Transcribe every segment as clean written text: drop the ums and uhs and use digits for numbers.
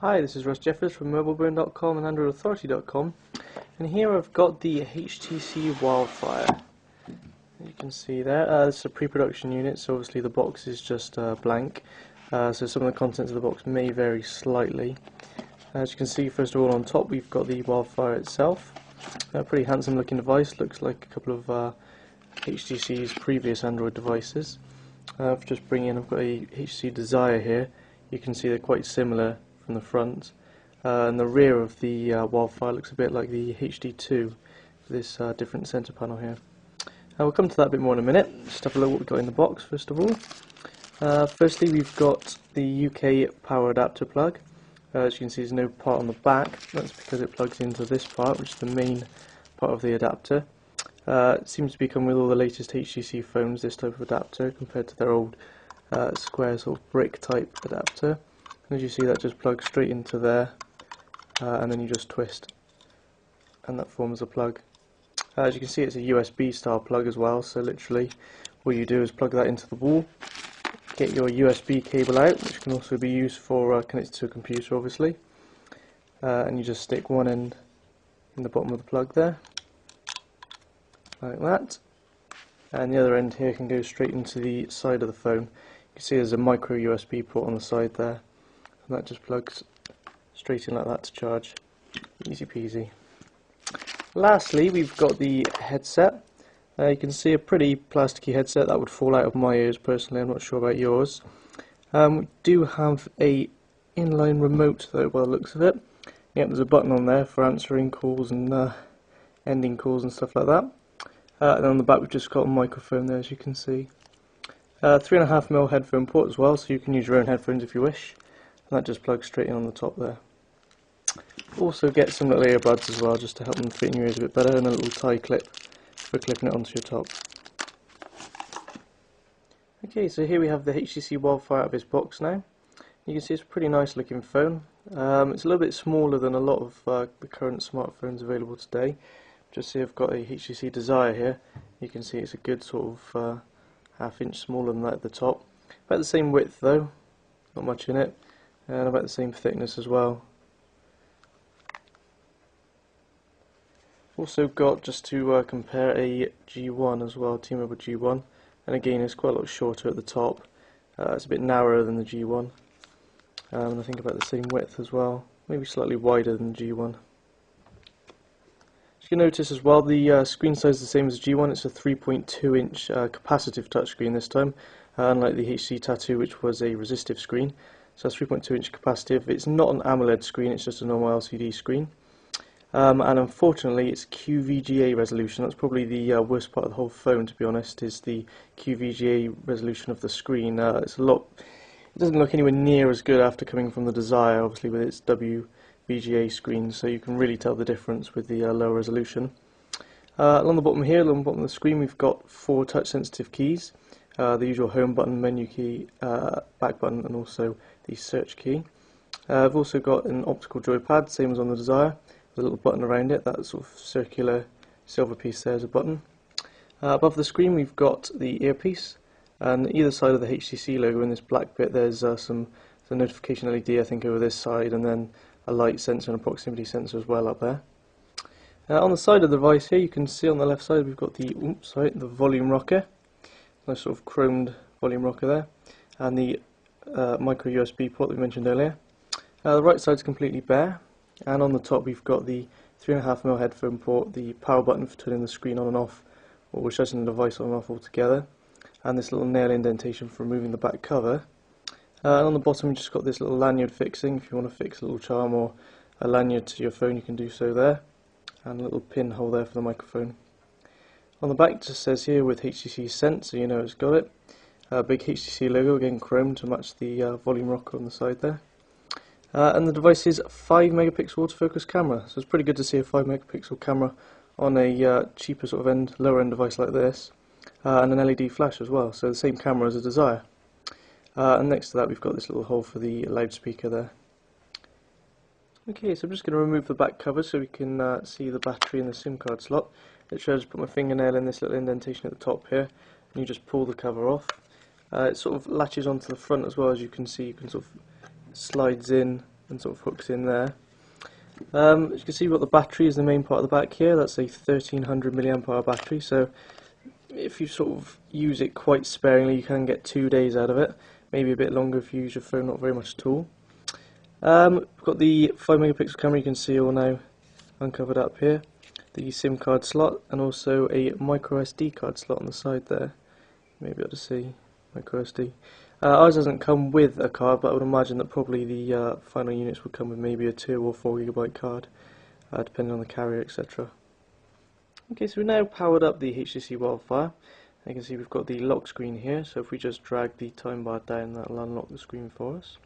Hi, this is Russ Jeffers from mobileburn.com and androidauthority.com, and here I've got the HTC Wildfire. You can see there, this is a pre-production unit, so obviously the box is just blank, so some of the contents of the box may vary slightly. As you can see, first of all on top we've got the Wildfire itself. A pretty handsome looking device, looks like a couple of HTC's previous Android devices. I've just bring in, I've got a HTC Desire here. You can see they're quite similar from the front, and the rear of the Wildfire looks a bit like the HD2 with this different center panel here. We'll come to that a bit more in a minute. Just have a look what we've got in the box first of all. Firstly, we've got the UK power adapter plug. As you can see, there's no part on the back. That's because it plugs into this part, which is the main part of the adapter. It seems to be come with all the latest HTC phones, this type of adapter, compared to their old square sort of brick type adapter. And as you see, that just plugs straight into there, and then you just twist, and that forms a plug. As you can see, it's a USB style plug as well, so literally what you do is plug that into the wall, get your USB cable out, which can also be used for connected to a computer obviously, and you just stick one end in the bottom of the plug there, like that, and the other end here can go straight into the side of the phone. You can see there's a micro USB port on the side there, and that just plugs straight in like that to charge. Easy peasy. Lastly, we've got the headset. You can see a pretty plasticky headset that would fall out of my ears personally. I'm not sure about yours. We do have a inline remote though, by the looks of it. Yep, there's a button on there for answering calls and ending calls and stuff like that. And on the back we've just got a microphone there, as you can see. 3.5mm headphone port as well, so you can use your own headphones if you wish. And that just plugs straight in on the top there. Also get some little earbuds as well, just to help them fit in your ears a bit better, and a little tie clip for clipping it onto your top. Okay, so here we have the HTC Wildfire out of its box now. You can see it's a pretty nice looking phone. It's a little bit smaller than a lot of the current smartphones available today. Just see I've got a HTC Desire here. You can see it's a good sort of half-inch smaller than that at the top. About the same width though, not much in it, and about the same thickness as well. Also got, just to compare, a G1 as well, T-Mobile G1, and again it's quite a lot shorter at the top. It's a bit narrower than the G1, and I think about the same width as well, maybe slightly wider than the G1. As you can notice as well, the screen size is the same as the G1. It's a 3.2 inch capacitive touchscreen this time, unlike the HTC Tattoo, which was a resistive screen. So that's 3.2 inch capacitive. It's not an AMOLED screen, it's just a normal LCD screen. And unfortunately it's QVGA resolution. That's probably the worst part of the whole phone, to be honest, is the QVGA resolution of the screen. It doesn't look anywhere near as good after coming from the Desire, obviously with its WVGA screen, so you can really tell the difference with the low resolution. Along the bottom here, along the bottom of the screen, we've got 4 touch sensitive keys. The usual home button, menu key, back button, and also the search key. I've also got an optical joypad, same as on the Desire. A little button around it, that sort of circular silver piece there is a button. Above the screen we've got the earpiece, and either side of the HTC logo in this black bit there's some notification LED I think over this side, and then a light sensor and a proximity sensor as well up there. On the side of the device here you can see on the left side we've got the volume rocker, nice sort of chromed volume rocker there, and the micro USB port that we mentioned earlier. The right side's completely bare. And on the top we've got the 3.5mm headphone port, the power button for turning the screen on and off, or shutting the device on and off altogether, and this little nail indentation for removing the back cover. And on the bottom we've just got this little lanyard fixing. If you want to fix a little charm or a lanyard to your phone you can do so there, and a little pin hole there for the microphone. On the back it just says here with HTC Sense, so you know it's got it. A big HTC logo, again chrome to match the volume rocker on the side there. And the device is 5-megapixel autofocus camera, so it's pretty good to see a 5-megapixel camera on a cheaper sort of lower end device like this, and an LED flash as well, so the same camera as a Desire. And next to that we've got this little hole for the loudspeaker there. Okay, so I'm just going to remove the back cover so we can see the battery and the SIM card slot. Literally I just put my fingernail in this little indentation at the top here, and you just pull the cover off. It sort of latches onto the front as well, as you can see. You can sort of slides in and sort of hooks in there. As you can see, we've got the battery is the main part of the back here. That's a 1300 milliamp hour battery, so if you sort of use it quite sparingly, you can get 2 days out of it. Maybe a bit longer if you use your phone not very much at all. We've got the 5 megapixel camera, you can see all now uncovered up here. The SIM card slot, and also a micro SD card slot on the side there. Maybe able to see micro SD. Ours doesn't come with a card, but I would imagine that probably the final units would come with maybe a 2 or 4 gigabyte card, depending on the carrier, etc. Okay, so we've now powered up the HTC Wildfire. You can see we've got the lock screen here, so if we just drag the time bar down, that will unlock the screen for us.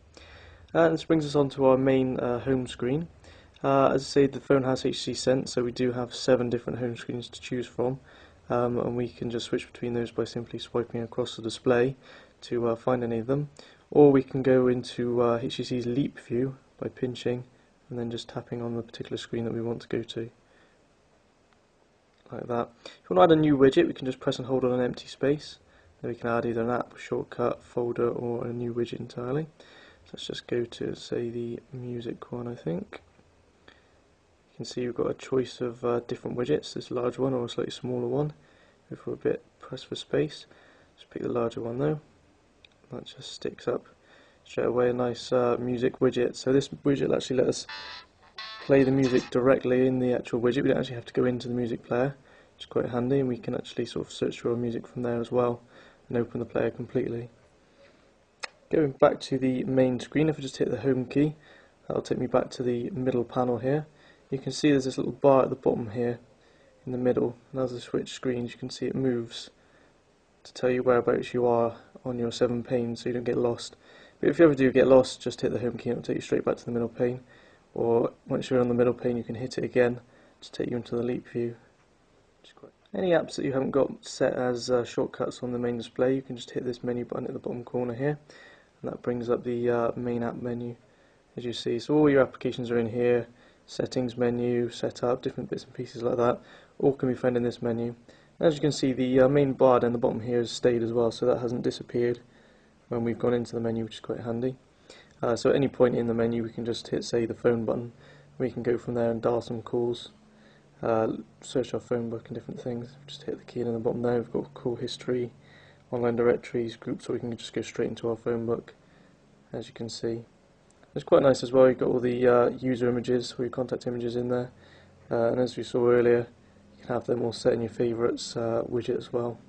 And this brings us onto our main home screen. As I say, the phone has HTC Sense, so we do have 7 different home screens to choose from, and we can just switch between those by simply swiping across the display to find any of them, or we can go into HTC's Leap View by pinching and then just tapping on the particular screen that we want to go to, like that. If we want to add a new widget, we can just press and hold on an empty space, then we can add either an app, shortcut, folder, or a new widget entirely. So let's just go to, say, the music one, I think. You can see we've got a choice of different widgets, this large one or a slightly smaller one. If we're a bit press for space, just pick the larger one though. That just sticks up straight away, a nice music widget. So this widget will actually let us play the music directly in the actual widget. We don't actually have to go into the music player, which is quite handy, and we can actually sort of search for our music from there as well and open the player completely. Going back to the main screen, if I just hit the home key, that'll take me back to the middle panel here. You can see there's this little bar at the bottom here in the middle, and as I switch screens you can see it moves to tell you whereabouts you are on your 7 panes so you don't get lost. But if you ever do get lost, just hit the home key and it'll take you straight back to the middle pane, or once you're on the middle pane you can hit it again to take you into the Leap View. Any apps that you haven't got set as shortcuts on the main display, you can just hit this menu button at the bottom corner here, and that brings up the main app menu, as you see. So all your applications are in here. Settings menu, setup, different bits and pieces like that, all can be found in this menu. And as you can see, the main bar down the bottom here has stayed as well, so that hasn't disappeared when we've gone into the menu, which is quite handy. So at any point in the menu we can just hit, say, the phone button. We can go from there and dial some calls, search our phone book and different things. Just hit the key in the bottom there. We've got call history, online directories, groups, so we can just go straight into our phone book, as you can see. It's quite nice as well, you've got all the user images or your contact images in there, and as we saw earlier, you can have them all set in your favourites widget as well.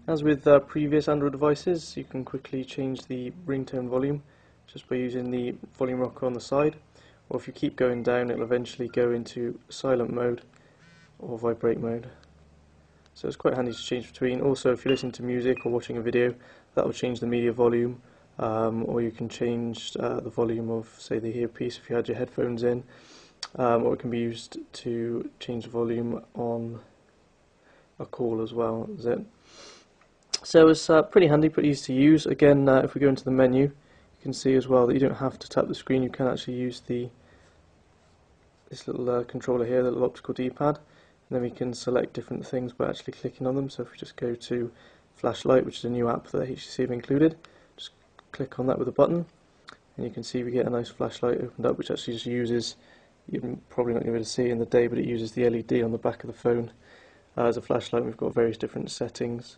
As with previous Android devices, you can quickly change the ringtone volume just by using the volume rocker on the side, or if you keep going down it'll eventually go into silent mode or vibrate mode. So it's quite handy to change between. Also, if you're listening to music or watching a video, that will change the media volume. Or you can change the volume of, say, the earpiece if you had your headphones in, or it can be used to change the volume on a call as well. That's it. So it's pretty handy, pretty easy to use. Again, if we go into the menu, you can see as well that you don't have to tap the screen. You can actually use this little controller here, the little optical D-pad, and then we can select different things by actually clicking on them. So if we just go to Flashlight, which is a new app that HTC have included, click on that with a button and you can see we get a nice flashlight opened up, which actually just uses, you're probably not going to be able to see it in the day, but it uses the LED on the back of the phone as a flashlight. We've got various different settings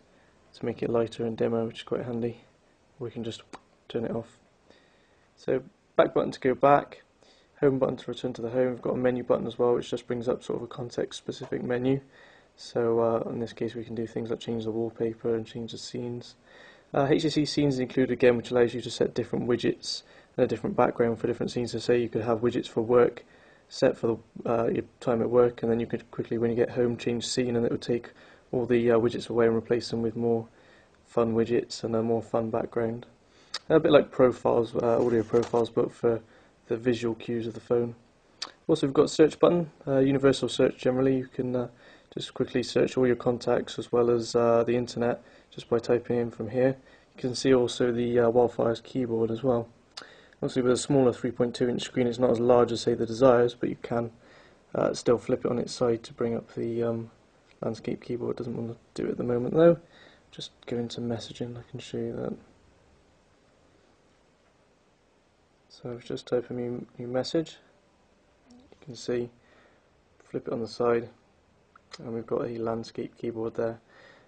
to make it lighter and dimmer, which is quite handy. We can just turn it off. So back button to go back, home button to return to the home. We've got a menu button as well, which just brings up sort of a context specific menu. So in this case we can do things like change the wallpaper and change the scenes. HTC Scenes is included again, which allows you to set different widgets and a different background for different scenes. So say you could have widgets for work set for your time at work, and then you could quickly, when you get home, change scene, and it would take all the widgets away and replace them with more fun widgets and a more fun background. A bit like profiles, audio profiles, but for the visual cues of the phone. Also, we've got a search button, universal search generally. You can just quickly search all your contacts as well as the internet just by typing in from here. You can see also the Wildfire's keyboard as well. Obviously with a smaller 3.2-inch screen it's not as large as, say, the Desires, but you can still flip it on its side to bring up the landscape keyboard. It doesn't want to do it at the moment though. Just go into messaging, I can show you that. So I've just typed a new message. You can see, flip it on the side, and we've got a landscape keyboard there,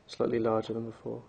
slightly larger than before.